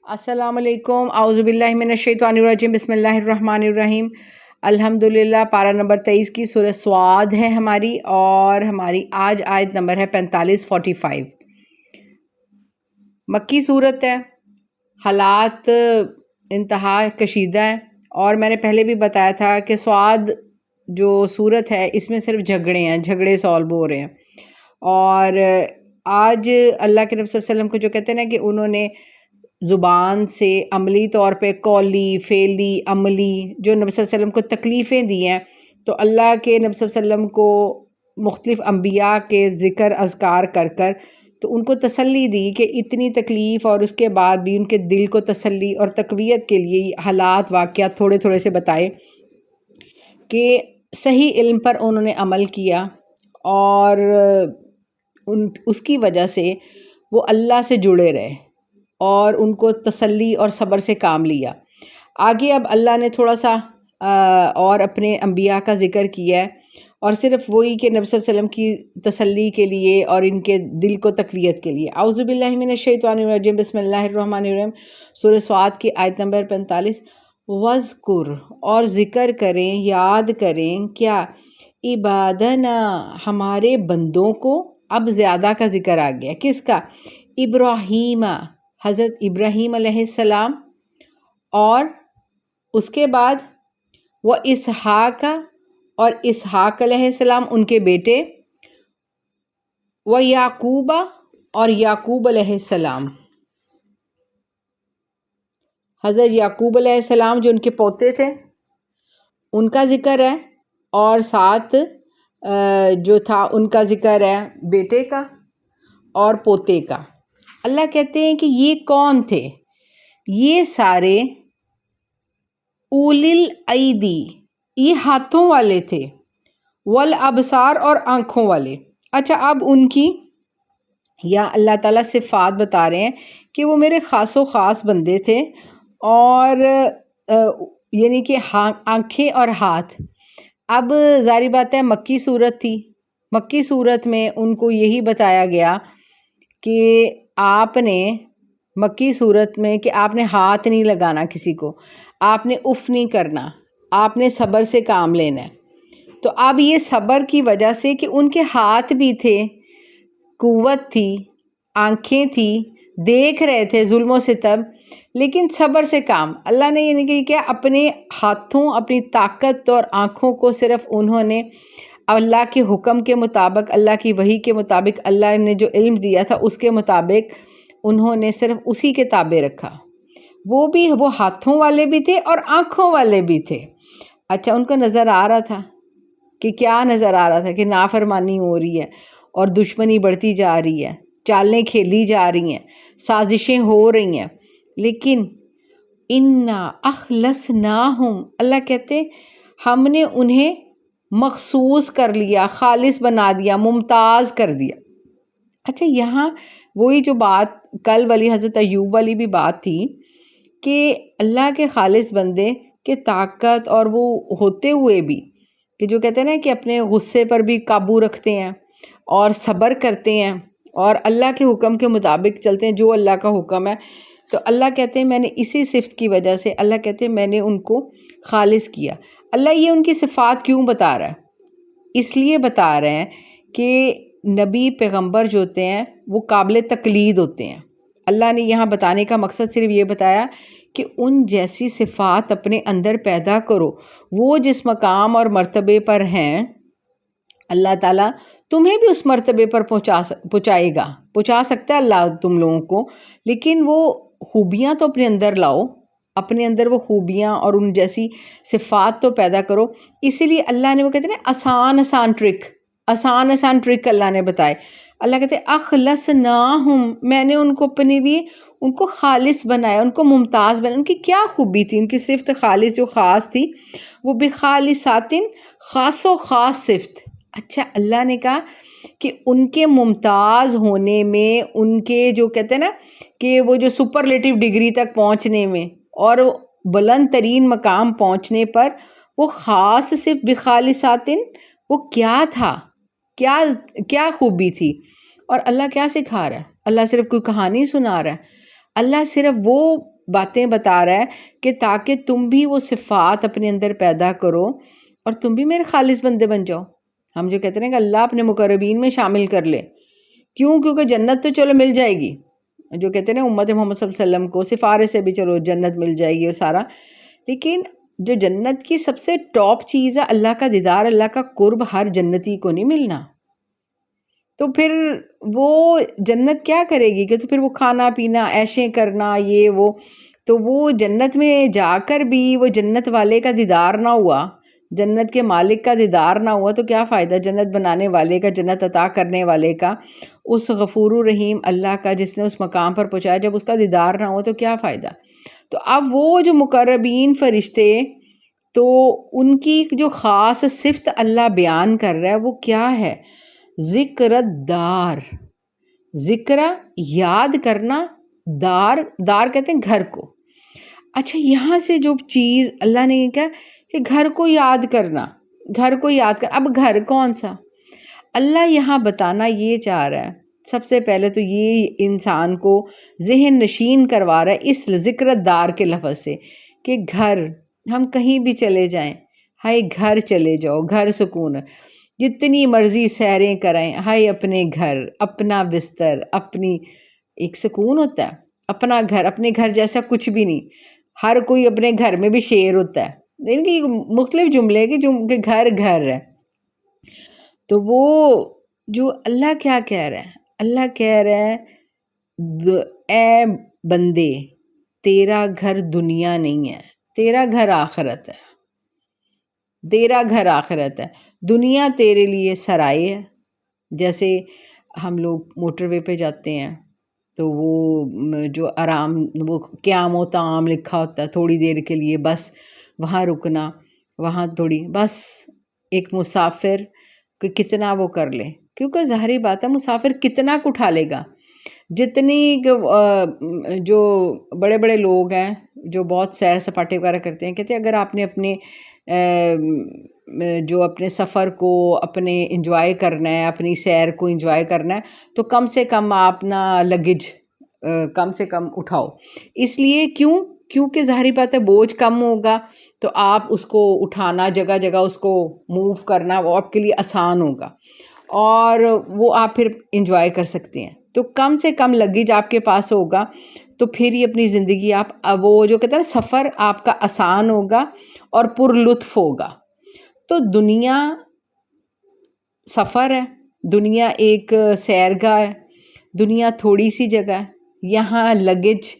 السلام علیکم، اعوذ باللہ من الشیطان الرجیم، بسم اللہ الرحمن الرحیم۔ الحمدللہ، پارہ نمبر 23 کی سورہ سواد ہے ہماری، اور ہماری آج آیت نمبر ہے 45 مکی صورت ہے۔ حالات انتہا کشیدہ ہیں، اور میں نے پہلے بھی بتایا تھا کہ سواد جو صورت ہے اس میں صرف جھگڑے سالو ہو رہے ہیں۔ اور آج اللہ کے نبی صلی اللہ علیہ وسلم کو جو کہتے ہیں نا کہ انہوں نے زبان سے عملی طور پہ قولی، فعلی، عملی جو نبی صلی اللہ علیہ وسلم کو تکلیفیں دی ہیں، تو اللہ کے نبی صلی اللہ علیہ وسلم کو مختلف انبیاء کے ذکر اذکار کر کر تو ان کو تسلی دی کہ اتنی تکلیف اور اس کے بعد بھی ان کے دل کو تسلی اور تقویت کے لیے حالات واقعات تھوڑے تھوڑے سے بتائے کہ صحیح علم پر انہوں نے عمل کیا، اور اس کی وجہ سے وہ اللہ سے جڑے رہے اور ان کو تسلی اور صبر سے کام لیا۔ آگے اب اللہ نے تھوڑا سا اور اپنے انبیاء کا ذکر کیا ہے، اور صرف وہی کہ نبی صلی اللہ علیہ وسلم کی تسلی کے لیے اور ان کے دل کو تقویت کے لیے۔ اعوذ باللہ من الشیطان الرجیم، بسم اللہ الرحمن الرحیم، سورہ سواد کی آیت نمبر 45۔ وَاذْكُرْ، اور ذکر کریں، یاد کریں، کیا؟ عبادنا، ہمارے بندوں کو۔ اب زیادہ کا ذکر آ گیا، کس کا؟ ابراہیم، حضرت ابراہیم علیہ السلام، اور اس کے بعد وہ اسحاق، اور اسحاق علیہ السلام ان کے بیٹے، وہ یعقوب، اور یعقوب علیہ السلام، حضرت یعقوب علیہ السلام جو ان کے پوتے تھے ان کا ذکر ہے، اور ساتھ جو تھا ان کا ذکر ہے بیٹے کا اور پوتے کا۔ اللہ کہتے ہیں کہ یہ کون تھے؟ یہ سارے اولی الایدی، یہ ہاتھوں والے تھے، والابصار، اور آنکھوں والے۔ اچھا، اب ان کی یا اللہ تعالیٰ صفات بتا رہے ہیں کہ وہ میرے خاص و خاص بندے تھے، اور یعنی کہ آنکھیں اور ہاتھ۔ اب ظاہری بات ہے مکی صورت تھی، مکی صورت میں ان کو یہی بتایا گیا کہ آپ نے مکی صورت میں کہ آپ نے ہاتھ نہیں لگانا کسی کو، آپ نے اف نہیں کرنا، آپ نے صبر سے کام لینا ہے۔ تو اب یہ صبر کی وجہ سے کہ ان کے ہاتھ بھی تھے، قوت تھی، آنکھیں تھی، دیکھ رہے تھے ظلم و ستم، لیکن صبر سے کام اللہ نے یہ نہیں کیا، اپنے ہاتھوں، اپنی طاقت اور آنکھوں کو صرف انہوں نے اللہ کے حکم کے مطابق، اللہ کی وحی کے مطابق، اللہ نے جو علم دیا تھا اس کے مطابق انہوں نے صرف اسی کے تابع رکھا۔ وہ ہاتھوں والے بھی تھے اور آنکھوں والے بھی تھے۔ اچھا، ان کو نظر آ رہا تھا کہ کیا نظر آ رہا تھا؟ کہ نافرمانی ہو رہی ہے اور دشمنی بڑھتی جا رہی ہے، چالیں کھیلی جا رہی ہیں، سازشیں ہو رہی ہیں، لیکن اِنَّا أَخْلَصْنَاهُمْ، اللہ کہتے ہم نے انہیں مخصوص کر لیا، خالص بنا دیا، ممتاز کر دیا۔ اچھا، یہاں وہی جو بات کل والی حضرت ایوب والی بھی بات تھی کہ اللہ کے خالص بندے کے طاقت اور وہ ہوتے ہوئے بھی کہ جو کہتے ہیں نا کہ اپنے غصے پر بھی قابو رکھتے ہیں اور صبر کرتے ہیں اور اللہ کے حکم کے مطابق چلتے ہیں، جو اللہ کا حکم ہے۔ تو اللہ کہتے ہیں میں نے اسی صفت کی وجہ سے، اللہ کہتے ہیں میں نے ان کو خالص کیا۔ اللہ یہ ان کی صفات کیوں بتا رہا ہے؟ اس لیے بتا رہے ہیں کہ نبی پیغمبر جو ہوتے ہیں وہ قابل تقلید ہوتے ہیں۔ اللہ نے یہاں بتانے کا مقصد صرف یہ بتایا کہ ان جیسی صفات اپنے اندر پیدا کرو، وہ جس مقام اور مرتبے پر ہیں اللہ تعالیٰ تمہیں بھی اس مرتبے پر پہنچا سکتا ہے اللہ تم لوگوں کو، لیکن وہ خوبیاں تو اپنے اندر لاؤ، اپنے اندر وہ خوبیاں اور ان جیسی صفات تو پیدا کرو۔ اسی لیے اللہ نے وہ کہتے ہیں آسان ٹرک اللہ نے بتائے۔ اللہ کہتے ہیں اخلصناہم، میں نے ان کو اپنے لیے ان کو خالص بنایا، ان کو ممتاز بنایا۔ ان کی کیا خوبی تھی؟ ان کی صفت خالص جو خاص تھی وہ بخالصاتن، خاص و خاص صفت۔ اچھا، اللہ نے کہا کہ ان کے ممتاز ہونے میں، ان کے جو کہتے ہیں نا کہ وہ جو سپرلیٹو ڈگری تک پہنچنے میں اور بلند ترین مقام پہنچنے پر وہ خاص صرف بخالصاتن، وہ کیا تھا؟ کیا خوبی تھی؟ اور اللہ کیا سکھا رہا ہے؟ اللہ صرف کوئی کہانی سنا رہا ہے؟ اللہ صرف وہ باتیں بتا رہا ہے کہ تاکہ تم بھی وہ صفات اپنے اندر پیدا کرو اور تم بھی میرے خالص بندے بن جاؤ. ہم جو کہتے ہیں کہ اللہ اپنے مقربین میں شامل کر لے. کیوں؟ کیونکہ جنت تو چلو مل جائے گی، جو کہتے ہیں نا امت محمد صلی اللہ علیہ وسلم کو سفارے سے بھی چلو جنت مل جائے گی اور سارا، لیکن جو جنت کی سب سے ٹاپ چیز ہے اللہ کا دیدار، اللہ کا قرب، ہر جنتی کو نہیں ملنا. تو پھر وہ جنت کیا کرے گی کہ تو پھر وہ کھانا پینا عیشیں کرنا یہ وہ، تو وہ جنت میں جا کر بھی وہ جنت والے کا دیدار نہ ہوا، جنت کے مالک کا دیدار نہ ہوا تو کیا فائدہ؟ جنت بنانے والے کا، جنت عطا کرنے والے کا، اس غفور الرحیم اللہ کا جس نے اس مقام پر پہنچایا، جب اس کا دیدار نہ ہوا تو کیا فائدہ؟ تو اب وہ جو مقربین فرشتے، تو ان کی جو خاص صفت اللہ بیان کر رہا ہے وہ کیا ہے؟ ذکر دار. ذکر یاد کرنا، دار کہتے ہیں گھر کو. اچھا یہاں سے جو چیز اللہ نے کہا کہ گھر کو یاد کرنا، گھر کو یاد کر، اب گھر کون سا؟ اللہ یہاں بتانا یہ چاہ رہا ہے، سب سے پہلے تو یہ انسان کو ذہن نشین کروا رہا ہے اس ذکر دار کے لفظ سے کہ گھر، ہم کہیں بھی چلے جائیں، ہائے گھر چلے جاؤ، گھر سکون، جتنی مرضی سیریں کریں، ہائے اپنے گھر، اپنا بستر، اپنی، ایک سکون ہوتا ہے. اپنا گھر، اپنے گھر جیسا کچھ بھی نہیں. ہر کوئی اپنے گھر میں بھی شیر ہوتا ہے، ان کی مختلف جملے کہ گھر گھر ہے. تو وہ جو اللہ کیا کہہ رہا ہے، اللہ کہہ رہا ہے اے بندے تیرا گھر دنیا نہیں ہے، تیرا گھر آخرت ہے، تیرا گھر آخرت ہے. دنیا تیرے لیے سرائے ہے. جیسے ہم لوگ موٹر وے پہ جاتے ہیں تو وہ جو آرام، وہ قیام و طعام لکھا ہوتا ہے، تھوڑی دیر کے لیے بس وہاں رکنا، وہاں تھوڑی بس. ایک مسافر کہ کتنا وہ کر لے، کیونکہ ظاہری بات ہے مسافر کتنا کو اٹھا لے گا. جتنی جو بڑے بڑے لوگ ہیں جو بہت سیر سپاٹے وغیرہ کرتے ہیں، کہتے ہیں اگر آپ نے اپنے جو اپنے سفر کو اپنے انجوائے کرنا ہے، اپنی سیر کو انجوائے کرنا ہے، تو کم سے کم آپ اپنا لگیج کم سے کم اٹھاؤ. اس لیے کیونکہ ظاہری بات ہے بوجھ کم ہوگا تو آپ اس کو اٹھانا، جگہ جگہ اس کو موو کرنا وہ آپ کے لیے آسان ہوگا اور وہ آپ پھر انجوائے کر سکتے ہیں. تو کم سے کم لگیج آپ کے پاس ہوگا تو پھر ہی اپنی زندگی آپ وہ جو کہتے ہیں سفر آپ کا آسان ہوگا اور پر لطف ہوگا. تو دنیا سفر ہے، دنیا ایک سیرگاہ ہے، دنیا تھوڑی سی جگہ ہے. یہاں لگیج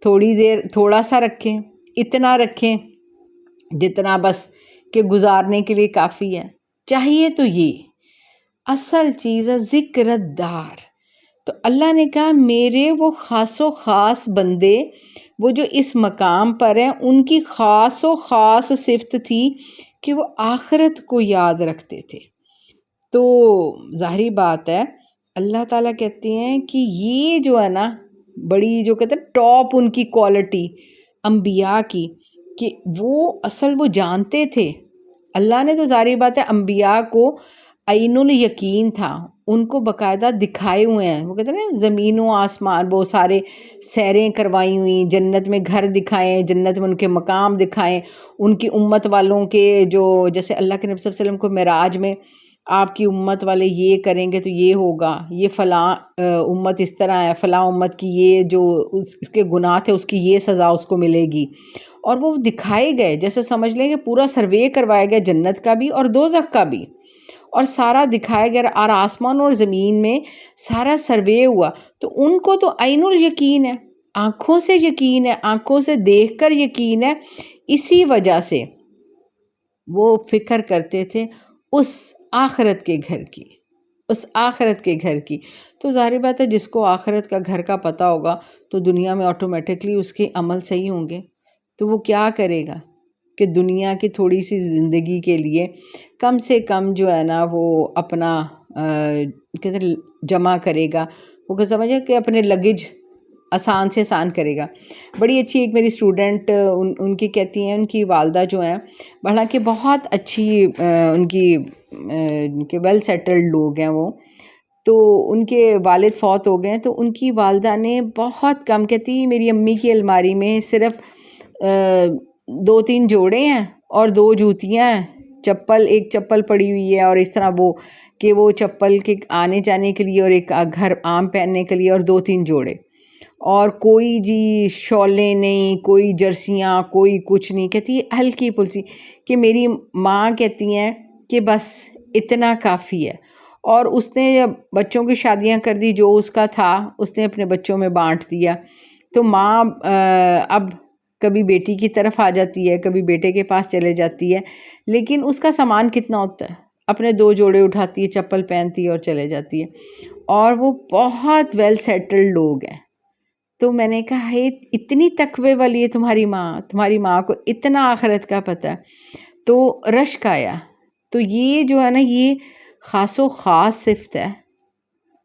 تھوڑی دیر تھوڑا سا رکھیں، اتنا رکھیں جتنا بس کہ گزارنے کے لیے کافی ہے. چاہیے تو یہ اصل چیز ہے ذکر دار. تو اللہ نے کہا میرے وہ خاص و خاص بندے، وہ جو اس مقام پر ہیں، ان کی خاص و خاص صفت تھی کہ وہ آخرت کو یاد رکھتے تھے. تو ظاہری بات ہے اللہ تعالیٰ کہتے ہیں کہ یہ جو ہے نا بڑی جو کہتے ہیں ٹاپ ان کی کوالٹی انبیاء کی، کہ وہ اصل وہ جانتے تھے. اللہ نے تو ظاہری بات ہے انبیاء کو عین الیقین تھا، ان کو باقاعدہ دکھائے ہوئے ہیں. وہ کہتے ہیں نا زمین و آسمان، وہ سارے سیریں کروائی ہوئی، جنت میں گھر دکھائیں، جنت میں ان کے مقام دکھائیں، ان کی امت والوں کے جو جیسے اللہ کے نبی صلی اللہ علیہ وسلم کو معراج میں آپ کی امت والے یہ کریں گے تو یہ ہوگا، یہ فلاں امت اس طرح ہے، فلاں امت کی یہ جو اس کے گناہ تھے اس کی یہ سزا اس کو ملے گی. اور وہ دکھائے گئے، جیسے سمجھ لیں کہ پورا سروے کروایا گیا جنت کا بھی اور دوزخ کا بھی، اور سارا دکھایا گیا، اور آسمان اور زمین میں سارا سروے ہوا. تو ان کو تو عین الیقین ہے، آنکھوں سے یقین ہے، آنکھوں سے دیکھ کر یقین ہے. اسی وجہ سے وہ فکر کرتے تھے اس آخرت کے گھر کی، اس آخرت کے گھر کی. تو ظاہر بات ہے جس کو آخرت کا گھر کا پتہ ہوگا تو دنیا میں آٹومیٹکلی اس کے عمل صحیح ہوں گے. تو وہ کیا کرے گا کہ دنیا کی تھوڑی سی زندگی کے لیے کم سے کم جو ہے نا وہ اپنا کہتے ہیں جمع کرے گا، وہ کہ سمجھے کہ اپنے لگیج آسان سے آسان کرے گا. بڑی اچھی ایک میری اسٹوڈنٹ ان کی کہتی ہیں، ان کی والدہ جو ہیں حالانکہ بہت اچھی ان کی ویل سیٹلڈ لوگ ہیں وہ، تو ان کے والد فوت ہو گئے، تو ان کی والدہ نے بہت کم، کہتی میری امی کی الماری میں صرف 2-3 جوڑے ہیں اور 2 جوتیاں ہیں، ایک چپل پڑی ہوئی ہے، اور اس طرح وہ چپل کے آنے جانے کے لیے اور ایک گھر عام پہننے کے لیے، اور 2-3 جوڑے، اور کوئی جی شولے نہیں، کوئی جرسیاں، کوئی کچھ نہیں. کہتی ہلکی پھلسی، کہ میری ماں کہتی ہیں کہ بس اتنا کافی ہے. اور اس نے بچوں کی شادیاں کر دی، جو اس کا تھا اس نے اپنے بچوں میں بانٹ دیا. تو ماں اب کبھی بیٹی کی طرف آ جاتی ہے، کبھی بیٹے کے پاس چلے جاتی ہے، لیکن اس کا سامان کتنا ہوتا ہے، اپنے 2 جوڑے اٹھاتی ہے، چپل پہنتی ہے اور چلے جاتی ہے. اور وہ بہت ویل سیٹلڈ لوگ ہیں. تو میں نے کہا ہے اتنی تقوی والی ہے تمہاری ماں کو اتنا آخرت کا پتہ ہے. تو رشک آیا. تو یہ جو ہے نا، یہ خاص و خاص صفت ہے،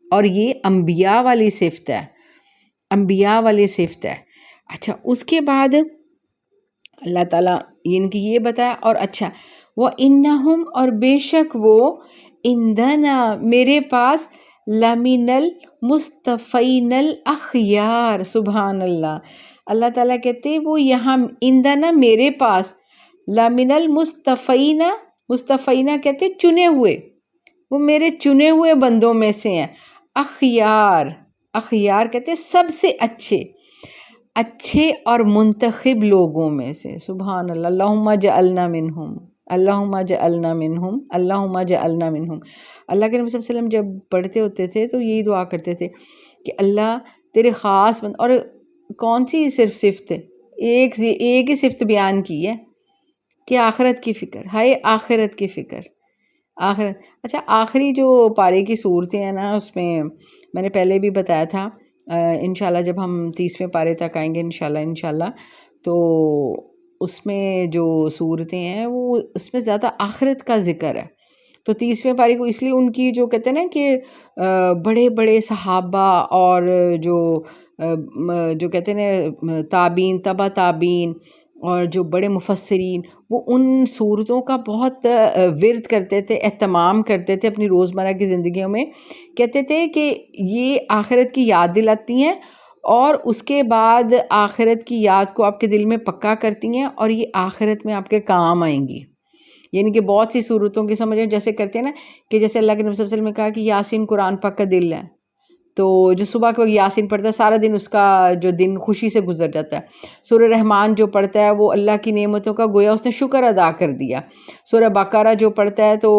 اور یہ انبیاء والی صفت ہے، انبیاء والی صفت ہے. اچھا، اس کے بعد اللہ تعالیٰ ان کی یہ بتایا. اور اچھا، وَإِنَّهُمْ، اور بے شک وہ، عندنا میرے پاس، لَمِنَ الْمُصْطَفَيْنَ الْأَخْيَارِ. سبحان اللہ. اللہ تعالیٰ کہتے ہیں وہ یہاں عندنا میرے پاس، لَمِنَ الْمُصْطَفَيْنَ، مصطفینا کہتے ہیں چنے ہوئے، وہ میرے چنے ہوئے بندوں میں سے ہیں. اخیار، اخیار کہتے ہیں سب سے اچھے اور منتخب لوگوں میں سے. سبحان اللہ. اللہم جعلنا منہم، اللہم جعلنا منہم، اللہم جعلنا منہم. اللہ کے نبی صلی اللہ علیہ وسلم جب پڑھتے ہوتے تھے تو یہی دعا کرتے تھے کہ اللہ تیرے خاص بند. اور کون سی صرف صفت، ایک ہی صفت بیان کی ہے کہ آخرت کی فکر. ہائے آخرت کی فکر، آخرت. اچھا، آخری جو پارے کی صورتیں ہیں نا، اس میں نے پہلے بھی بتایا تھا، انشاءاللہ جب ہم 30ویں پارے تک آئیں گے انشاءاللہ تو اس میں جو صورتیں ہیں وہ اس میں زیادہ آخرت کا ذکر ہے. تو 30ویں پارے کو اس لیے ان کی جو کہتے ہیں نا کہ بڑے بڑے صحابہ اور جو کہتے ہیں تابعین، تبع تابعین، اور جو بڑے مفسرین، وہ ان صورتوں کا بہت ورد کرتے تھے، اہتمام کرتے تھے اپنی روزمرہ کی زندگیوں میں. کہتے تھے کہ یہ آخرت کی یاد دلاتی ہیں، اور اس کے بعد آخرت کی یاد کو آپ کے دل میں پکا کرتی ہیں، اور یہ آخرت میں آپ کے کام آئیں گی. یعنی کہ بہت سی صورتوں کی سمجھ جیسے کرتے ہیں نا، کہ جیسے اللہ کے نبی صلی اللہ علیہ وسلم نے کہا کہ یاسین قرآن پاک کا دل ہے، تو جو صبح کو یاسین پڑھتا ہے سارا دن اس کا جو دن خوشی سے گزر جاتا ہے. سورہ رحمان جو پڑھتا ہے وہ اللہ کی نعمتوں کا گویا اس نے شکر ادا کر دیا. سورہ بقرہ جو پڑھتا ہے تو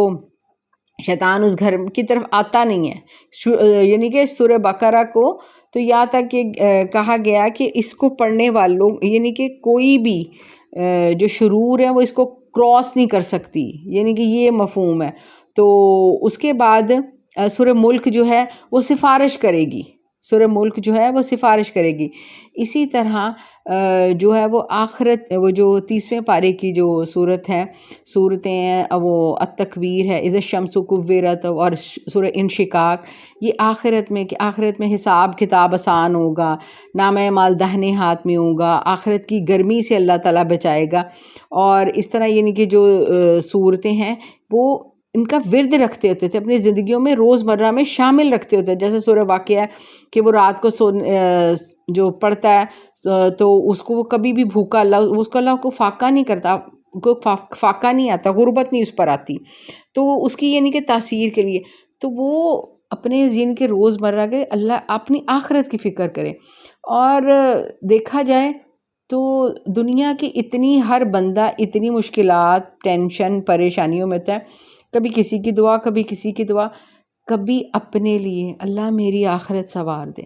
شیطان اس گھر کی طرف آتا نہیں ہے. یعنی کہ سورہ بقرہ کو تو یہاں تک کہ کہا گیا کہ اس کو پڑھنے والوں، یعنی کہ کوئی بھی جو شرور ہے وہ اس کو کراس نہیں کر سکتی، یعنی کہ یہ مفہوم ہے. تو اس کے بعد سورہ ملک جو ہے وہ سفارش کرے گی، سورہ ملک جو ہے وہ سفارش کرے گی. اسی طرح جو ہے وہ آخرت، وہ جو 30ویں پارے کی جو صورتیں ہیں وہ التکویر ہے، اذا الشمس کورت، اور سورہ انشقاق، یہ آخرت میں حساب کتاب آسان ہوگا، نامہ اعمال داہنے ہاتھ میں ہوگا، آخرت کی گرمی سے اللہ تعالیٰ بچائے گا. اور اس طرح یعنی کہ جو صورتیں ہیں وہ ان کا ورد رکھتے ہوتے تھے اپنی زندگیوں میں، روزمرہ میں شامل رکھتے ہوتے. جیسے سورہ واقعہ ہے کہ وہ رات کو جو پڑھتا ہے تو اس کو وہ کبھی بھی بھوکا، اللہ کو فاقہ نہیں کرتا، کو فاقہ نہیں آتا، غربت نہیں اس پر آتی. تو اس کی یعنی کہ تاثیر کے لیے تو وہ اپنے یعنی کہ روزمرہ کے اللہ اپنی آخرت کی فکر کرے. اور دیکھا جائے تو دنیا کی ہر بندہ اتنی مشکلات، ٹینشن، پریشانیوں میں ہوتا ہے، کبھی کسی کی دعا، کبھی کسی کی دعا، کبھی اپنے لیے اللہ میری آخرت سنوار دے،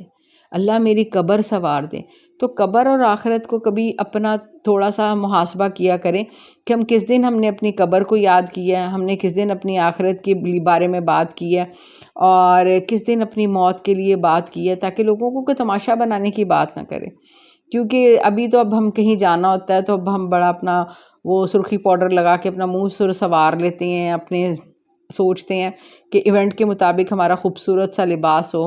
اللہ میری قبر سنوار دے. تو قبر اور آخرت کو کبھی اپنا تھوڑا سا محاسبہ کیا کریں کہ ہم کس دن ہم نے اپنی قبر کو یاد کیا ہے، ہم نے کس دن اپنی آخرت کے بارے میں بات کی ہے، اور کس دن اپنی موت کے لیے بات کی ہے، تاکہ لوگوں کو کوئی تماشا بنانے کی بات نہ کرے. کیونکہ ابھی تو اب ہم کہیں جانا ہوتا ہے تو اب ہم بڑا اپنا وہ سرخی پاؤڈر لگا کے اپنا منہ سر سنوار لیتے ہیں، اپنے سوچتے ہیں کہ ایونٹ کے مطابق ہمارا خوبصورت سا لباس ہو،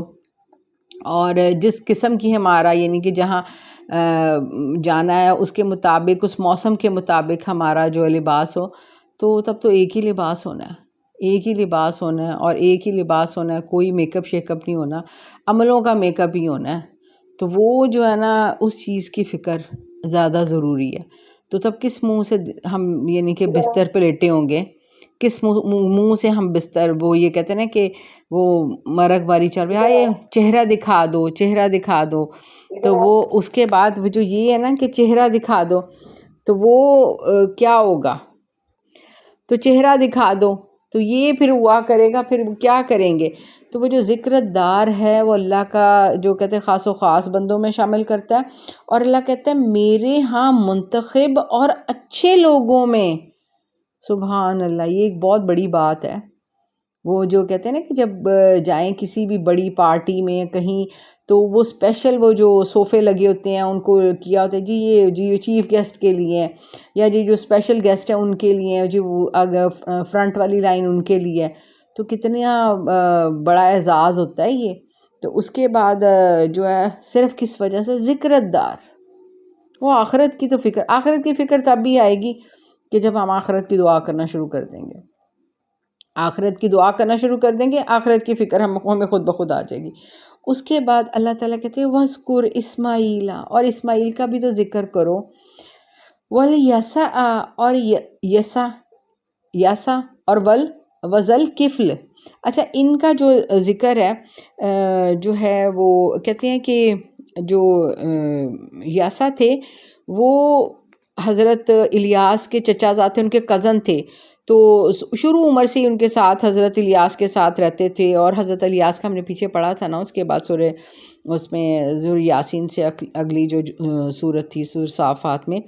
اور جس قسم کی ہمارا یعنی کہ جہاں جانا ہے اس کے مطابق، اس موسم کے مطابق ہمارا جو لباس ہو. تو تب تو ایک ہی لباس ہونا ہے، ایک ہی لباس ہونا ہے، اور ایک ہی لباس ہونا ہے، کوئی میک اپ شیک اپ نہیں ہونا، عملوں کا میک اپ ہی ہونا ہے. تو وہ جو ہے نا اس چیز کی فکر زیادہ ضروری ہے. تو تب کس منہ سے ہم یعنی کہ بستر پہ لیٹے ہوں گے، کس منہ سے ہم بستر، وہ یہ کہتے ہیں نا کہ وہ مرگ باری چل رہا ہے، چہرہ دکھا دو، چہرہ دکھا دو. تو وہ اس کے بعد جو یہ ہے نا کہ چہرہ دکھا دو، تو وہ کیا ہوگا؟ تو چہرہ دکھا دو، تو یہ پھر ہوا کرے گا، پھر کیا کریں گے؟ تو وہ جو ذکر دار ہے وہ اللہ کا جو کہتے ہیں خاص و خاص بندوں میں شامل کرتا ہے. اور اللہ کہتا ہے میرے ہاں منتخب اور اچھے لوگوں میں. سبحان اللہ، یہ ایک بہت بڑی بات ہے. وہ جو کہتے ہیں نا کہ جب جائیں کسی بھی بڑی پارٹی میں کہیں، تو وہ اسپیشل وہ جو صوفے لگے ہوتے ہیں ان کو کیا ہوتا ہے جی یہ چیف گیسٹ کے لیے ہے، یا جی جو اسپیشل گیسٹ ہیں ان کے لیے ہیں، جی وہ اگر فرنٹ والی لائن ان کے لیے ہے. تو کتنا بڑا اعزاز ہوتا ہے یہ. تو اس کے بعد جو ہے صرف کس وجہ سے؟ ذکرت دار. وہ آخرت کی تو فکر، آخرت کی فکر تب بھی آئے گی کہ جب ہم آخرت کی دعا کرنا شروع کر دیں گے. آخرت کی دعا کرنا شروع کر دیں گے، آخرت کی فکر ہمیں خود بخود آ جائے گی. اس کے بعد اللہ تعالیٰ کہتے ہیں وَذْكُرْ اسماعیل، اور اسماعیل کا بھی تو ذکر کرو. وَالْيَسَعَ، اور یسا اور وَذَلْكِفْلِ. اچھا، ان کا جو ذکر ہے جو ہے وہ کہتے ہیں کہ جو یسا تھے وہ حضرت الیاس کے چچا زاد تھے، ان کے کزن تھے. تو شروع عمر سے ہی ان کے ساتھ حضرت الیاس کے ساتھ رہتے تھے. اور حضرت الیاس کا ہم نے پیچھے پڑھا تھا نا، اس کے بعد سورہ اس میں ذو یاسین سے اگلی جو سورت تھی سورہ صافات میں.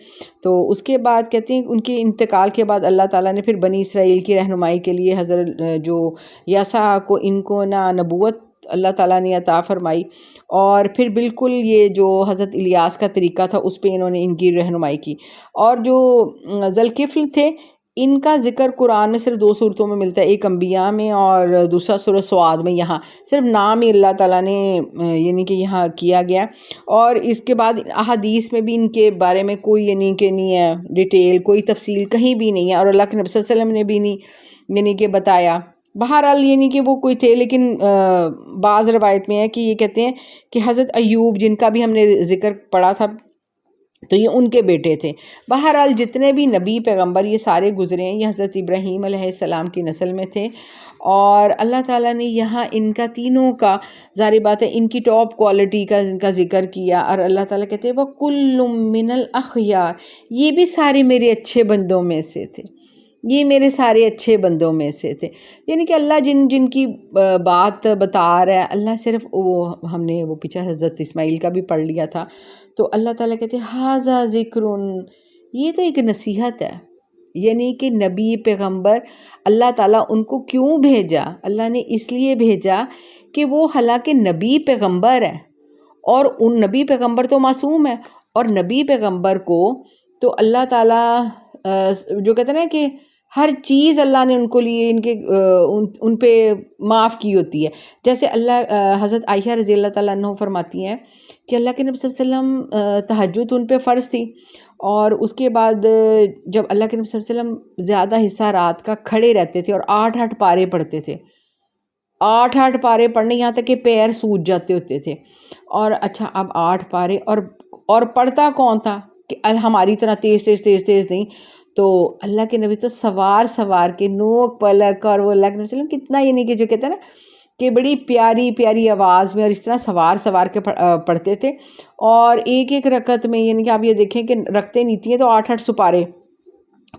تو اس کے بعد کہتے ہیں ان کے انتقال کے بعد اللہ تعالیٰ نے پھر بنی اسرائیل کی رہنمائی کے لیے حضرت جو یسع کو ان کو نبوت اللہ تعالیٰ نے عطا فرمائی. اور پھر بالکل یہ جو حضرت الیاس کا طریقہ تھا اس پہ انہوں نے ان کی رہنمائی کی. اور جو ذوالکفل تھے ان کا ذکر قرآن میں صرف 2 صورتوں میں ملتا ہے، ایک انبیاء میں اور دوسرا سورہ سعاد میں. یہاں صرف نام ہی اللہ تعالیٰ نے یعنی کہ یہاں کیا گیا. اور اس کے بعد احادیث میں بھی ان کے بارے میں کوئی یعنی کہ نہیں ہے ڈیٹیل، کوئی تفصیل کہیں بھی نہیں ہے. اور اللہ کے نبی صلی اللہ علیہ وسلم نے بھی نہیں یعنی کہ بتایا. بہرحال یعنی کہ وہ کوئی تھے، لیکن بعض روایت میں ہے کہ یہ کہتے ہیں کہ حضرت ایوب جن کا بھی ہم نے ذکر پڑھا تھا تو یہ ان کے بیٹے تھے. بہرحال جتنے بھی نبی پیغمبر یہ سارے گزرے ہیں یہ حضرت ابراہیم علیہ السلام کی نسل میں تھے. اور اللہ تعالیٰ نے یہاں ان کا تینوں کا ظاہر بات ہے ان کی ٹاپ کوالٹی کا ان کا ذکر کیا. اور اللہ تعالیٰ کہتے ہیں وَكُلٌّ مِّنَ الْأَخْيَارِ، یہ بھی سارے میرے اچھے بندوں میں سے تھے، یہ میرے سارے اچھے بندوں میں سے تھے. یعنی کہ اللہ جن کی بات بتا رہا ہے، اللہ صرف وہ ہم نے وہ پیچھے حضرت اسماعیل کا بھی پڑھ لیا تھا. تو اللہ تعالیٰ کہتے ہیں ھذا ذکر، یہ تو ایک نصیحت ہے. یعنی کہ نبی پیغمبر اللہ تعالیٰ ان کو کیوں بھیجا؟ اللہ نے اس لیے بھیجا کہ وہ حالانکہ نبی پیغمبر ہے، اور ان نبی پیغمبر تو معصوم ہے، اور نبی پیغمبر کو تو اللہ تعالیٰ جو کہتے ہیں نا کہ ہر چیز اللہ نے ان کو لیے ان پہ معاف کی ہوتی ہے. جیسے اللہ حضرت عائشہ رضی اللہ تعالیٰ عنہ فرماتی ہیں کہ اللہ کے نبی صلی اللہ علیہ وسلم تہجد ان پہ فرض تھی. اور اس کے بعد جب اللہ کے نبی صلی اللہ علیہ وسلم زیادہ حصہ رات کا کھڑے رہتے تھے اور 8 پارے پڑھتے تھے، 8 پارے پڑھنے یہاں تک کہ پیر سوج جاتے ہوتے تھے. اور اچھا اب 8 پارے اور پڑھتا کون تھا کہ ہماری طرح تیز نہیں. تو اللہ کے نبی تو سوار کے نوک پلک، اور وہ اللہ کے نبی صلی اللہ علیہ وسلم کتنا یعنی کہ جو کہتے ہیں نا کہ بڑی پیاری پیاری آواز میں اور اس طرح سوار کے پڑھتے تھے. اور ایک رکعت میں یعنی کہ آپ یہ دیکھیں کہ رکھتے نیتی ہیں تو 8 سپارے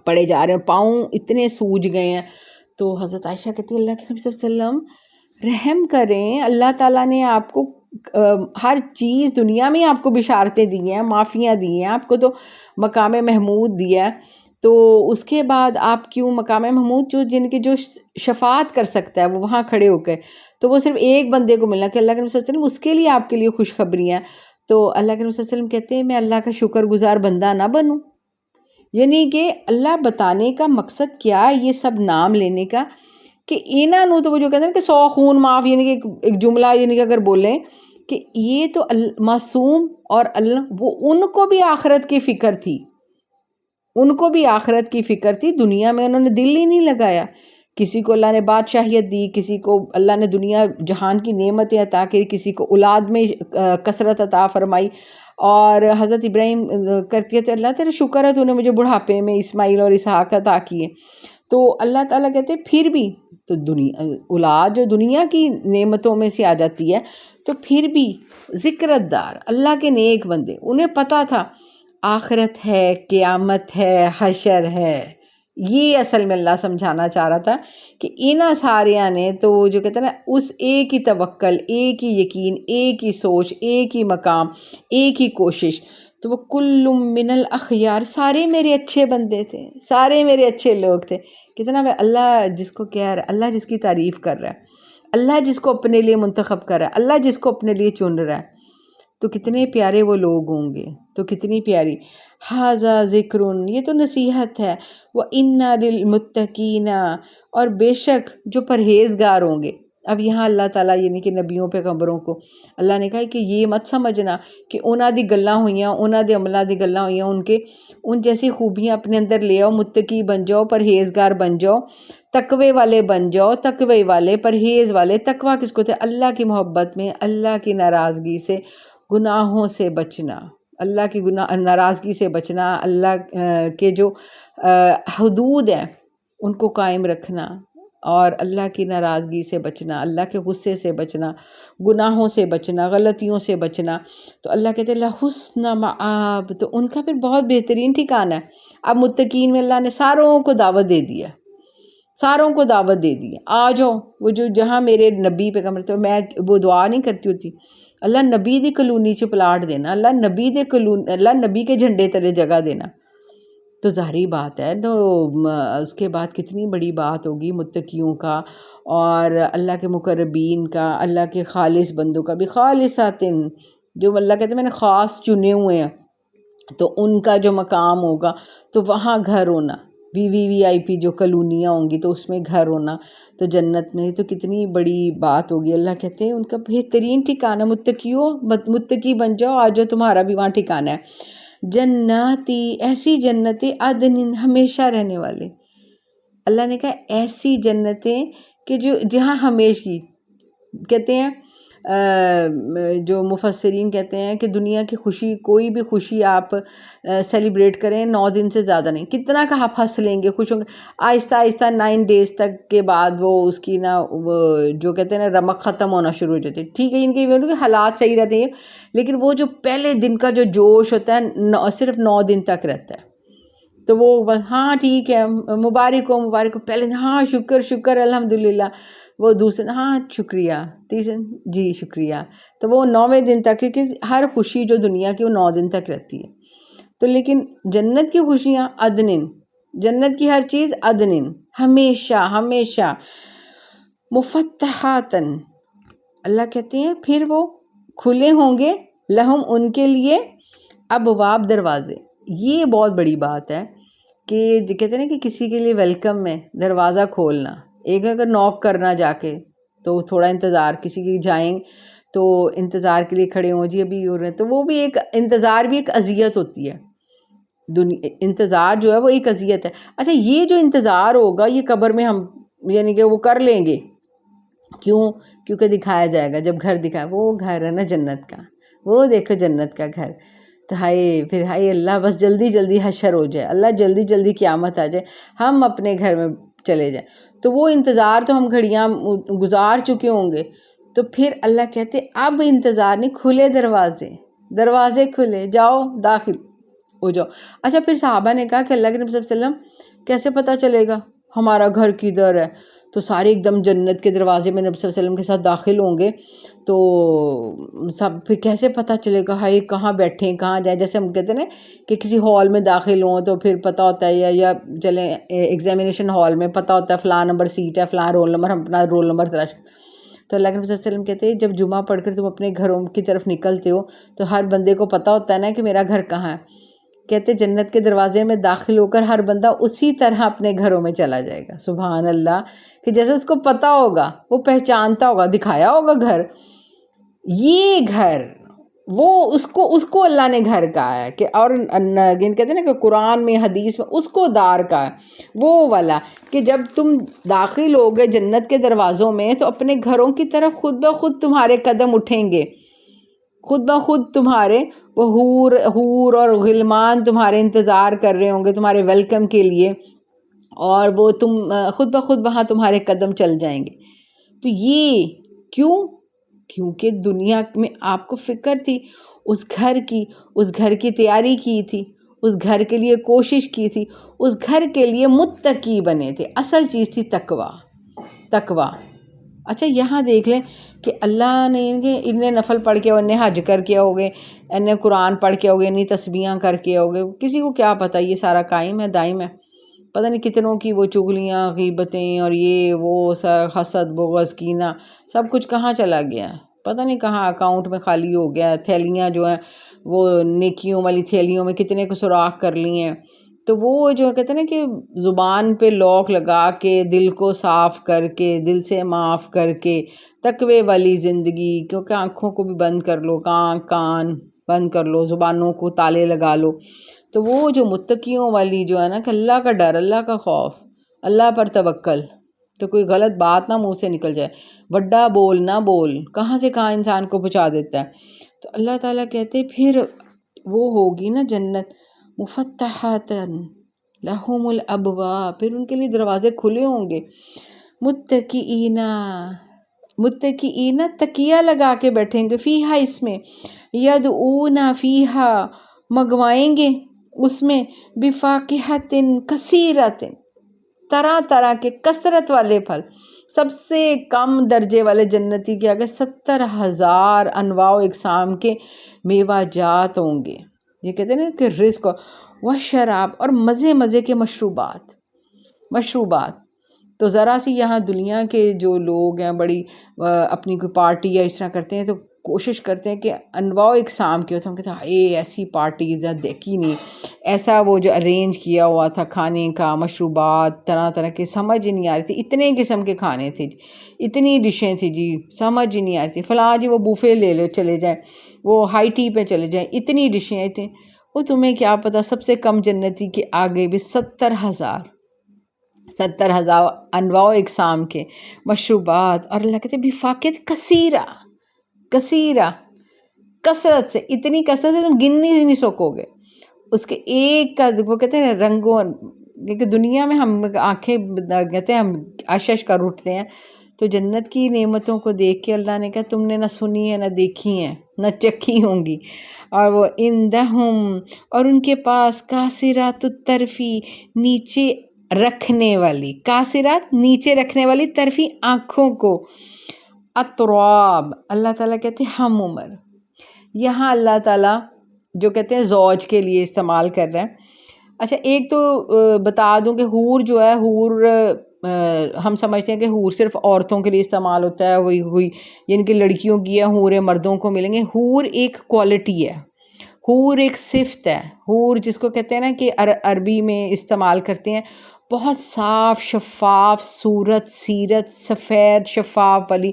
پڑھے جا رہے ہیں، پاؤں اتنے سوج گئے ہیں. تو حضرت عائشہ کہتی ہے اللہ کے نبی صلی اللہ علیہ وسلم رحم کریں، اللہ تعالیٰ نے آپ کو ہر چیز دنیا میں آپ کو بشارتیں دی ہیں، معافیاں دی ہیں، آپ کو تو مقام محمود دیا ہے. تو اس کے بعد آپ کیوں مقام محمود جن کے جو شفاعت کر سکتا ہے وہ وہاں کھڑے ہو کے، تو وہ صرف ایک بندے کو ملنا کہ اللہ کے نبی صلی اللہ علیہ وسلم اس کے لیے آپ کے لیے خوشخبری ہیں. تو اللہ کے نبی صلی اللہ علیہ وسلم کہتے ہیں میں اللہ کا شکر گزار بندہ نہ بنوں؟ یعنی کہ اللہ بتانے کا مقصد کیا ہے یہ سب نام لینے کا کہ انہوں تو وہ جو کہتے ہیں کہ 100 خون معاف، یعنی کہ ایک جملہ یعنی کہ اگر بولیں کہ یہ تو معصوم اور اللہ، وہ ان کو بھی آخرت کی فکر تھی، ان کو بھی آخرت کی فکر تھی. دنیا میں انہوں نے دل ہی نہیں لگایا کسی کو اللہ نے بادشاہیت دی، کسی کو اللہ نے دنیا جہان کی نعمتیں عطا کی، کسی کو اولاد میں کثرت عطا فرمائی. اور حضرت ابراہیم کرتی ہے اللہ تیرا شکر ہے تو نے مجھے بڑھاپے میں اسماعیل اور اسحاق عطا کیے. تو اللہ تعالیٰ کہتے ہیں پھر بھی تو اولاد جو دنیا کی نعمتوں میں سے آ جاتی ہے، تو پھر بھی ذکرت دار اللہ کے نیک بندے، انہیں پتہ تھا آخرت ہے، قیامت ہے، حشر ہے. یہ اصل میں اللہ سمجھانا چاہ رہا تھا کہ انہاں ساریاں نے تو جو کہتے ہیں نا اس ایک ہی توکل، ایک ہی یقین، ایک ہی سوچ، ایک ہی مقام، ایک ہی کوشش. تو وہ کل من الاخیار، سارے میرے اچھے بندے تھے، سارے میرے اچھے لوگ تھے. کتنا اللہ جس کو کہہ رہا ہے، اللہ جس کی تعریف کر رہا ہے، اللہ جس کو اپنے لیے منتخب کر رہا ہے، اللہ جس کو اپنے لیے چن رہا ہے، تو کتنے پیارے وہ لوگ ہوں گے، تو کتنی پیاری. ھذا ذکر، یہ تو نصیحت ہے. وَإِنَّ لِلْمُتَّقِينَ، اور بے شک جو پرہیزگار ہوں گے. اب یہاں اللہ تعالیٰ یعنی کہ نبیوں پیغمبروں کو اللہ نے کہا کہ یہ مت سمجھنا کہ انہاں دی گلاں ہوئیاں، انہاں دے عملہ دی گلاں ہوئیاں، ان جیسی خوبیاں اپنے اندر لے آؤ، متقی بن جاؤ، پرہیزگار بن جاؤ، تقوی والے بن جاؤ، تقوی والے، پرہیز والے. تقوی کس کو تھے؟ اللہ کی محبت میں، اللہ کی ناراضگی سے، گناہوں سے بچنا، اللہ کی ناراضگی سے بچنا، اللہ کے جو حدود ہیں ان کو قائم رکھنا، اور اللہ کی ناراضگی سے بچنا، اللہ کے غصے سے بچنا، گناہوں سے بچنا، غلطیوں سے بچنا. تو اللہ کہتے ہیں لَحُسْنَ مَآب، تو ان کا پھر بہت بہترین ٹھکانہ ہے. اب متقین میں اللہ نے ساروں کو دعوت دے دی ہے، ساروں کو دعوت دے دی ہے، آ جاؤ. وہ جو جہاں میرے نبی پیغمبر، تو میں وہ دعا نہیں کرتی ہوتی اللہ نبی دی کلونی چ پلاٹ دینا، اللہ نبی کے جھنڈے تلے جگہ دینا. تو ظاہری بات ہے، تو اس کے بعد کتنی بڑی بات ہوگی متقیوں کا اور اللہ کے مقربین کا، اللہ کے خالص بندوں کا بھی. خالصاتن، جو اللہ کہتے ہیں میں نے خاص چنے ہوئے ہیں، تو ان کا جو مقام ہوگا تو وہاں گھر ہونا، وی آئی پی جو کلونیاں ہوں گی تو اس میں گھر ہونا، تو جنت میں. تو کتنی بڑی بات ہوگی. اللہ کہتے ہیں ان کا بہترین ٹھکانہ، متقیوں متقی بن جاؤ، آ جاؤ، تمہارا بھی وہاں ٹھکانہ ہے. جناتی، ایسی جنتیں، عدن، ہمیشہ رہنے والے. اللہ نے کہا ایسی جنتیں کہ جہاں ہمیشگی. کہتے ہیں جو مفسرین کہتے ہیں کہ دنیا کی خوشی، کوئی بھی خوشی آپ سیلیبریٹ کریں 9 دن سے زیادہ نہیں. کتنا کہ آپ ہنس لیں گے، خوش ہوں گے، آہستہ آہستہ 9 days تک کے بعد وہ اس کی وہ جو کہتے ہیں نا رمق ختم ہونا شروع ہو جاتی ہے. ٹھیک ہے ان کے حالات صحیح رہتے ہیں، لیکن وہ جو پہلے دن کا جو جوش ہوتا ہے صرف 9 دن تک رہتا ہے. تو وہ ہاں ٹھیک ہے، مبارک ہو پہلے دن، ہاں شکر الحمدللہ. وہ دوسرے ہاں شکریہ، تیسرے جی شکریہ. تو وہ 9ویں دن تک، کیونکہ ہر خوشی جو دنیا کی وہ 9 دن تک رہتی ہے. تو لیکن جنت کی خوشیاں عدن، جنت کی ہر چیز عدن، ہمیشہ ہمیشہ. مفتحاتن، اللہ کہتے ہیں پھر وہ کھلے ہوں گے، لہم ان کے لیے، ابواب دروازے. یہ بہت بڑی بات ہے کہ کہتے ہیں نا کہ کسی کے لیے ویلکم میں دروازہ کھولنا. ایک اگر نوک کرنا جا کے تو تھوڑا انتظار، کسی کی جائیں تو انتظار کے لیے کھڑے ہوں، جی ابھی ہو رہے ہیں، تو وہ بھی ایک انتظار بھی ایک اذیت ہوتی ہے. انتظار جو ہے وہ ایک اذیت ہے. اچھا یہ جو انتظار ہوگا یہ قبر میں ہم یعنی کہ وہ کر لیں گے، کیونکہ دکھایا جائے گا. جب گھر دکھایا، وہ گھر ہے نا جنت کا، وہ دیکھو جنت کا گھر. تو پھر اللہ بس جلدی جلدی حشر ہو جائے، اللہ جلدی جلدی قیامت آ جائے، ہم اپنے گھر میں چلے جائیں. تو وہ انتظار تو ہم گھڑیاں گزار چکے ہوں گے. تو پھر اللہ کہتے اب انتظار نہیں، کھلے دروازے کھلے، جاؤ داخل ہو جاؤ. اچھا پھر صحابہ نے کہا کہ اللہ کے نبی صلی اللہ علیہ وسلم کیسے پتہ چلے گا ہمارا گھر کدھر ہے؟ تو سارے ایک دم جنت کے دروازے میں نبی صلی اللہ علیہ وسلم کے ساتھ داخل ہوں گے. تو سب پھر کیسے پتہ چلے گا ہائے کہاں بیٹھیں کہاں جائیں؟ جیسے ہم کہتے ہیں نا کہ کسی ہال میں داخل ہوں تو پھر پتہ ہوتا ہے، یا چلیں ایگزامینیشن ہال میں پتہ ہوتا ہے فلاں نمبر سیٹ ہے، فلاں رول نمبر، ہم اپنا رول نمبر تلاش. تو اللہ کے نبی صلی اللہ علیہ وسلم کہتے ہیں جب جمعہ پڑھ کر تم اپنے گھروں کی طرف نکلتے ہو تو ہر بندے کو پتہ ہوتا ہے نا کہ میرا گھر کہاں ہے. کہتے جنت کے دروازے میں داخل ہو کر ہر بندہ اسی طرح اپنے گھروں میں چلا جائے گا. سبحان اللہ، کہ جیسے اس کو پتہ ہوگا، وہ پہچانتا ہوگا، دکھایا ہوگا گھر. یہ گھر وہ اس کو اللہ نے گھر کہا ہے کہ، اور کہتے ہیں نا کہ قرآن میں حدیث میں اس کو دار کا ہے، وہ والا کہ جب تم داخل ہوگے جنت کے دروازوں میں تو اپنے گھروں کی طرف خود بخود تمہارے قدم اٹھیں گے، خود بخود تمہارے وہ حور اور غلمان تمہارے انتظار کر رہے ہوں گے تمہارے ویلکم کے لیے، اور وہ تم خود بخود وہاں تمہارے قدم چل جائیں گے۔ تو یہ کیونکہ دنیا میں آپ کو فکر تھی اس گھر کی تیاری کی تھی، اس گھر کے لیے کوشش کی تھی، اس گھر کے لیے متقی بنے تھے۔ اصل چیز تھی تقوی۔ اچھا یہاں دیکھ لیں کہ اللہ نے انہیں نفل پڑھ کے، انہیں حج کر کے ہوگے، انہیں قرآن پڑھ کے ہوگے، انہیں تسبیحاں کر کے ہوگے، کسی کو کیا پتہ یہ سارا قائم ہے دائم ہے، پتہ نہیں کتنوں کی وہ چغلیاں غیبتیں اور یہ وہ حسد بغض کینہ سب کچھ کہاں چلا گیا ہے، پتہ نہیں کہاں اکاؤنٹ میں خالی ہو گیا ہے، تھیلیاں جو ہیں وہ نیکیوں والی تھیلیوں میں کتنے کو سوراخ کر لی ہیں۔ تو وہ جو کہتے ہیں نا کہ زبان پہ لوک لگا کے دل کو صاف کر کے دل سے معاف کر کے تقوی والی زندگی، کیونکہ آنکھوں کو بھی بند کر لو، کان بند کر لو، زبانوں کو تالے لگا لو، تو وہ جو متقیوں والی جو ہے نا کہ اللہ کا ڈر، اللہ کا خوف، اللہ پر توکل، تو کوئی غلط بات نہ منہ سے نکل جائے، وڈا بول نہ بول، کہاں سے کہاں انسان کو پہنچا دیتا ہے۔ تو اللہ تعالیٰ کہتے پھر وہ ہوگی نا جنت مفتحات لہم الابواب، پھر ان کے لیے دروازے کھلے ہوں گے، متکئین تکیہ لگا کے بیٹھیں گے، فیہا اس میں، یدعون فیہا منگوائیں گے اس میں، بفاکہۃ کثیرۃ، طرح طرح کے کثرت والے پھل، سب سے کم درجے والے جنتی کے آگے 70,000 انواع و اقسام کے میوہ جات ہوں گے۔ یہ کہتے ہیں نا کہ رزق و شراب، اور مزے مزے کے مشروبات۔ تو ذرا سی یہاں دنیا کے جو لوگ ہیں بڑی اپنی کوئی پارٹی یا اس طرح کرتے ہیں تو کوشش کرتے ہیں کہ انواع و اقسام کی ہوتا ہے، ہم کہتے ہیں ایسی پارٹیز دیکھی نہیں، ایسا وہ جو ارینج کیا ہوا تھا کھانے کا، مشروبات طرح طرح کے، سمجھ ہی نہیں آ رہی تھی، اتنے قسم کے کھانے تھے، اتنی ڈشیں تھیں جی، سمجھ ہی نہیں آ رہی تھی، فلاں جی وہ بوفے لے لو چلے جائیں، وہ ہائی ٹی پہ چلے جائیں، اتنی ڈشیں تھیں، وہ تمہیں کیا پتہ سب سے کم جنتی کے آگے بھی 70,000 انواع و اقسام کے مشروبات، اور اللہ کہتے ہیں بفاکہۃ کثیرہ، کثرت سے، اتنی کثرت سے تم گن نہیں سکو گے اس کے ایک کا، وہ کہتے ہیں رنگوں، کیونکہ دنیا میں ہم آنکھیں کہتے ہیں ہم اشش کر اٹھتے ہیں، تو جنت کی نعمتوں کو دیکھ کے اللہ نے کہا تم نے نہ سنی ہے نہ دیکھی ہیں نہ چکھی ہوں گی، اور وہ عندہم، اور ان کے پاس قاصرات الطرفی، نیچے رکھنے والی، قاصرات نیچے رکھنے والی، طرفی آنکھوں کو، اطراب، اللہ تعالیٰ کہتے ہیں ہم عمر، یہاں اللہ تعالیٰ جو کہتے ہیں زوج کے لیے استعمال کر رہے ہیں۔ اچھا ایک تو بتا دوں کہ حور جو ہے، حور ہم سمجھتے ہیں کہ حور صرف عورتوں کے لیے استعمال ہوتا ہے، وہی یعنی کہ لڑکیوں کی ہے، حور مردوں کو ملیں گے، حور ایک کوالٹی ہے، حور ایک صفت ہے، حور جس کو کہتے ہیں نا کہ عربی میں استعمال کرتے ہیں، بہت صاف شفاف صورت سیرت، سفید شفاف والی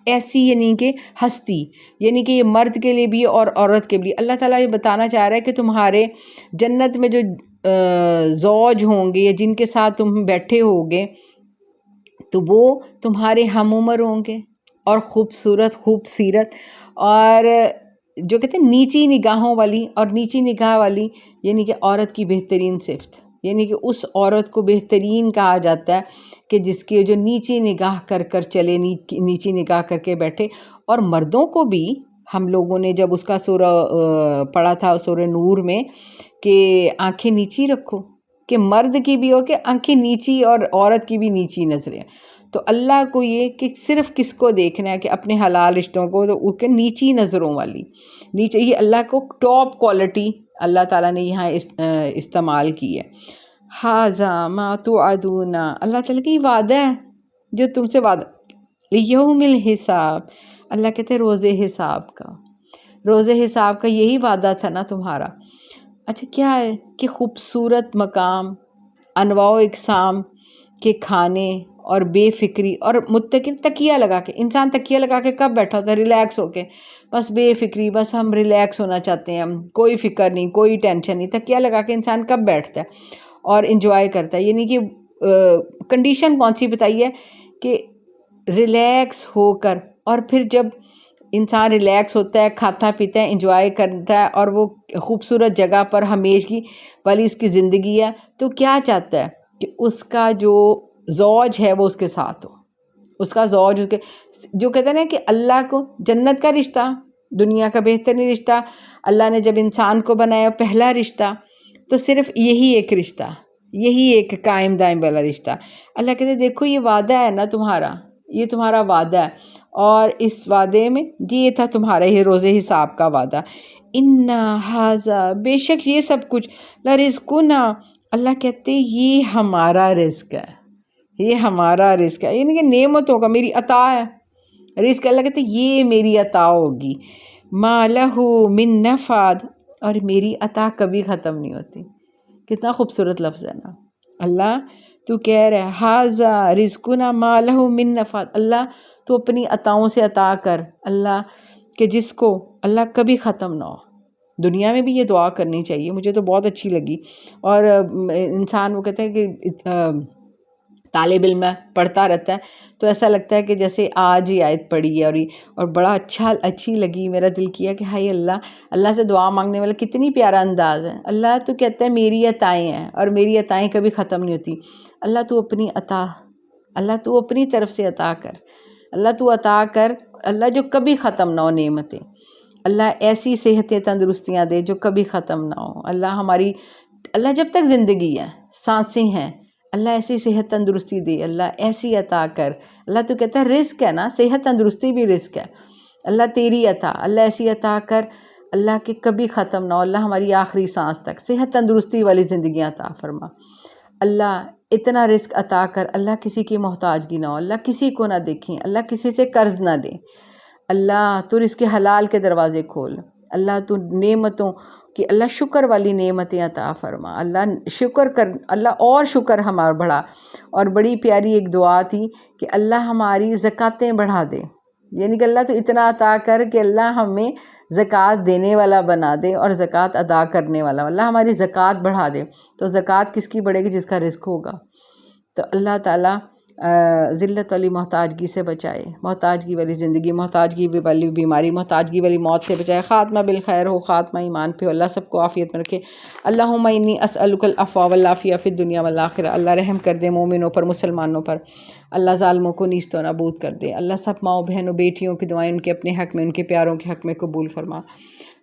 ایسی، یعنی کہ ہستی، یعنی کہ یہ مرد کے لیے بھی اور عورت کے بھی۔ اللہ تعالیٰ یہ بتانا چاہ رہا ہے کہ تمہارے جنت میں جو زوج ہوں گے یا جن کے ساتھ تم بیٹھے ہوگے تو وہ تمہارے ہم عمر ہوں گے، اور خوبصورت خوب سیرت، اور جو کہتے ہیں نیچی نگاہوں والی، اور نیچی نگاہ والی یعنی کہ عورت کی بہترین صفت، یعنی کہ اس عورت کو بہترین کہا جاتا ہے کہ جس کی جو نیچی نگاہ کر چلے، نیچی نگاہ کر کے بیٹھے۔ اور مردوں کو بھی ہم لوگوں نے جب اس کا سورہ پڑھا تھا سورہ نور میں کہ آنکھیں نیچی رکھو، کہ مرد کی بھی ہو کہ آنکھیں نیچی اور عورت کی بھی نیچی نظریں، تو اللہ کو یہ کہ صرف کس کو دیکھنا ہے کہ اپنے حلال رشتوں کو، تو اس کے نیچی نظروں والی، نیچے، یہ اللہ کو ٹاپ کوالٹی اللہ تعالیٰ نے یہاں استعمال کی ہے۔ ھذا ما توعدون، اللہ تعالیٰ کی وعدہ ہے جو تم سے وعدہ، لیوم الحساب، اللہ کہتے ہیں روز حساب کا یہی وعدہ تھا نا تمہارا۔ اچھا کیا ہے کہ خوبصورت مقام، انواع و اقسام کے کھانے اور بے فکری اور متکل تکیہ لگا کے. انسان تکیہ لگا کے کب بیٹھا ہوتا ہے؟ ریلیکس ہو کے. بس بے فکری، بس ہم ریلیکس ہونا چاہتے ہیں، ہم کوئی فکر نہیں، کوئی ٹینشن نہیں. تکیہ لگا کے انسان کب بیٹھتا ہے اور انجوائے کرتا ہے؟ یعنی کہ کنڈیشن کون سی بتائی ہے کہ ریلیکس ہو کر. اور پھر جب انسان ریلیکس ہوتا ہے، کھاتا پیتا ہے، انجوائے کرتا ہے، اور وہ خوبصورت جگہ پر ہمیشگی والی اس کی زندگی ہے، تو کیا چاہتا ہے کہ اس کا جو زوج ہے وہ اس کے ساتھ ہو. اس کا زوج جو کہتے ہیں نا کہ اللہ کو جنت کا رشتہ، دنیا کا بہترین رشتہ اللہ نے جب انسان کو بنایا، پہلا رشتہ تو صرف یہی ایک رشتہ، یہی ایک قائم دائم والا رشتہ. اللہ کہتے ہیں دیکھو یہ وعدہ ہے نا تمہارا، یہ تمہارا وعدہ ہے، اور اس وعدے میں یہ تھا تمہارا یہ روز حساب کا وعدہ. اِنَّ هَذَا، بے شک یہ سب کچھ، لَرِزْقُنَا، اللہ کہتے ہیں یہ ہمارا رزق ہے، یہ ہمارا رزق ہے. یعنی کہ نعمتوں کا، میری عطا ہے رزق. اللہ کہتے ہیں یہ میری عطا ہوگی. مَا لَهُ مِن نَفَادٍ، اور میری عطا کبھی ختم نہیں ہوتی. کتنا خوبصورت لفظ ہے نا. اللہ تو کہہ رہا ہے ہاذا رزقنا ما لہ من نفاد. اللہ تو اپنی عطاؤں سے عطا کر، اللہ کہ جس کو اللہ کبھی ختم نہ ہو. دنیا میں بھی یہ دعا کرنی چاہیے، مجھے تو بہت اچھی لگی. اور انسان وہ کہتے ہیں کہ طالب علم پڑھتا رہتا ہے تو ایسا لگتا ہے کہ جیسے آج ہی آیت پڑھی ہے، اور بڑا اچھی لگی. میرا دل کیا کہ ہائے اللہ سے دعا مانگنے والا کتنی پیارا انداز ہے. اللہ تو کہتا ہے میری عطائیں ہیں اور میری عطائیں کبھی ختم نہیں ہوتی. اللہ تو اپنی عطا، اللہ تو اپنی طرف سے عطا کر، اللہ تو عطا کر، اللہ جو کبھی ختم نہ ہو نعمتیں. اللہ ایسی صحتیں تندرستیاں دے جو کبھی ختم نہ ہو. اللہ جب تک زندگی ہے، سانسیں ہیں، اللہ ایسی صحت تندرستی دے، اللہ ایسی عطا کر. اللہ تو کہتا ہے رزق ہے نا، صحت تندرستی بھی رزق ہے. اللہ تیری عطا، اللہ ایسی عطا کر اللہ کہ کبھی ختم نہ ہو. اللہ ہماری آخری سانس تک صحت تندرستی والی زندگیاں عطا فرما. اللہ اتنا رزق عطا کر اللہ کسی کی محتاجگی نہ ہو، اللہ کسی کو نہ دیکھیں، اللہ کسی سے قرض نہ لیں. اللہ تو رزق حلال کے دروازے کھول. اللہ تو نعمتوں کہ اللہ شکر والی نعمتیں عطا فرما. اللہ شکر کر، اللہ اور شکر ہمارا بڑھا. اور بڑی پیاری ایک دعا تھی کہ اللہ ہماری زکاتیں بڑھا دے. یعنی کہ اللہ تو اتنا عطا کر کہ اللہ ہمیں زکوٰۃ دینے والا بنا دے اور زکوٰۃ ادا کرنے والا. اللہ ہماری زکوٰۃ بڑھا دے. تو زکوٰۃ کس کی بڑھے گی؟ جس کا رزق ہوگا. تو اللہ تعالیٰ ذلت والی محتاجگی سے بچائے، محتاجگی والی زندگی، محتاجگی والی بیماری، محتاجگی والی موت سے بچائے. خاتمہ بالخیر ہو، خاتمہ ایمان پہ ہو. اللہ سب کو عافیت میں رکھے. اللہم انی اسألک العفو والعافیہ فی الدنیا والآخرہ. اللہ رحم کر دے مومنوں پر، مسلمانوں پر. اللہ ظالموں کو نیست و نابود کر دے. اللہ سب ماؤں بہنوں بیٹیوں کی دعائیں ان کے اپنے حق میں، ان کے پیاروں کے حق میں قبول فرما.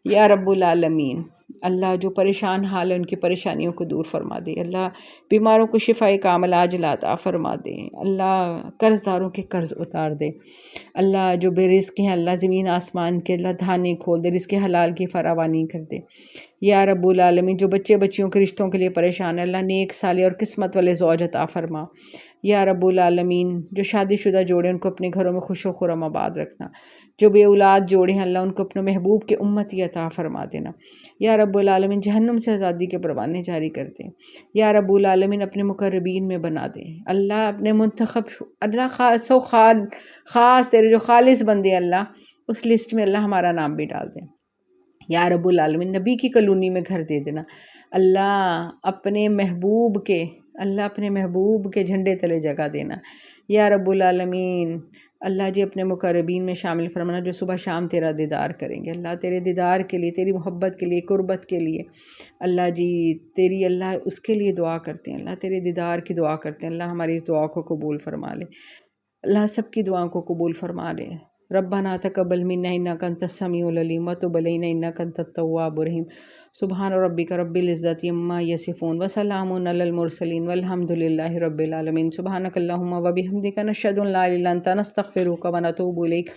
یا رب العالمین، اللہ جو پریشان حال ہے ان کی پریشانیوں کو دور فرما دے. اللہ بیماروں کو شفائے کامل عاجلہ عطا فرما دے. اللہ قرض داروں کے قرض اتار دے. اللہ جو بے رزق ہیں اللہ زمین آسمان کے اللہ دھانے کھول دے، رزق حلال کی فراوانی کر دے. یا رب العالمین جو بچیوں کے رشتوں کے لیے پریشان ہے اللہ نیک صالح اور قسمت والے زوج عطا فرما. یا رب العالمین جو شادی شدہ جوڑے ان کو اپنے گھروں میں خوش و خرم آباد رکھنا. جو بے اولاد جوڑے ہیں اللہ ان کو اپنے محبوب کے امتی عطا فرما دینا. یا رب العالمین جہنم سے آزادی کے پروانے جاری کر دیں. یا رب العالمین اپنے مقربین میں بنا دیں. اللہ اپنے منتخب، اللہ خاص تیرے جو خالص بندے اللہ اس لسٹ میں اللہ ہمارا نام بھی ڈال دیں. یا رب العالمین نبی کی کالونی میں گھر دے دینا. اللہ اپنے محبوب کے جھنڈے تلے جگہ دینا. یا رب العالمین اللہ جی اپنے مقربین میں شامل فرمانا جو صبح شام تیرا دیدار کریں گے. اللہ تیرے دیدار کے لیے، تیری محبت کے لیے، قربت کے لیے اللہ جی تیری اللہ اس کے لیے دعا کرتے ہیں. اللہ تیرے دیدار کی دعا کرتے ہیں. اللہ ہماری اس دعا کو قبول فرما لے. اللہ سب کی دعاؤں کو قبول فرما لے. ربنا تقبل منا انک انت السمیع العلیم وتب علینا انک انت التواب الرحیم. سبحان ربک رب العزت عما یصفون وسلام علی المرسلین والحمد للہ رب العالمین. سبحانک اللہم وبحمدک نشہد ان لا الہ الا انت نستغفرک ونتوب الیک.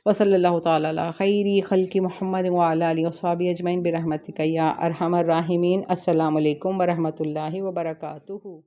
وصلی اللہ تعالی علی خیر خلق محمد وعلی آلہ وصحبہ اجمعین برحمتک یا ارحم الراحمین. السلام علیکم ورحمۃ اللہ وبرکاتہ.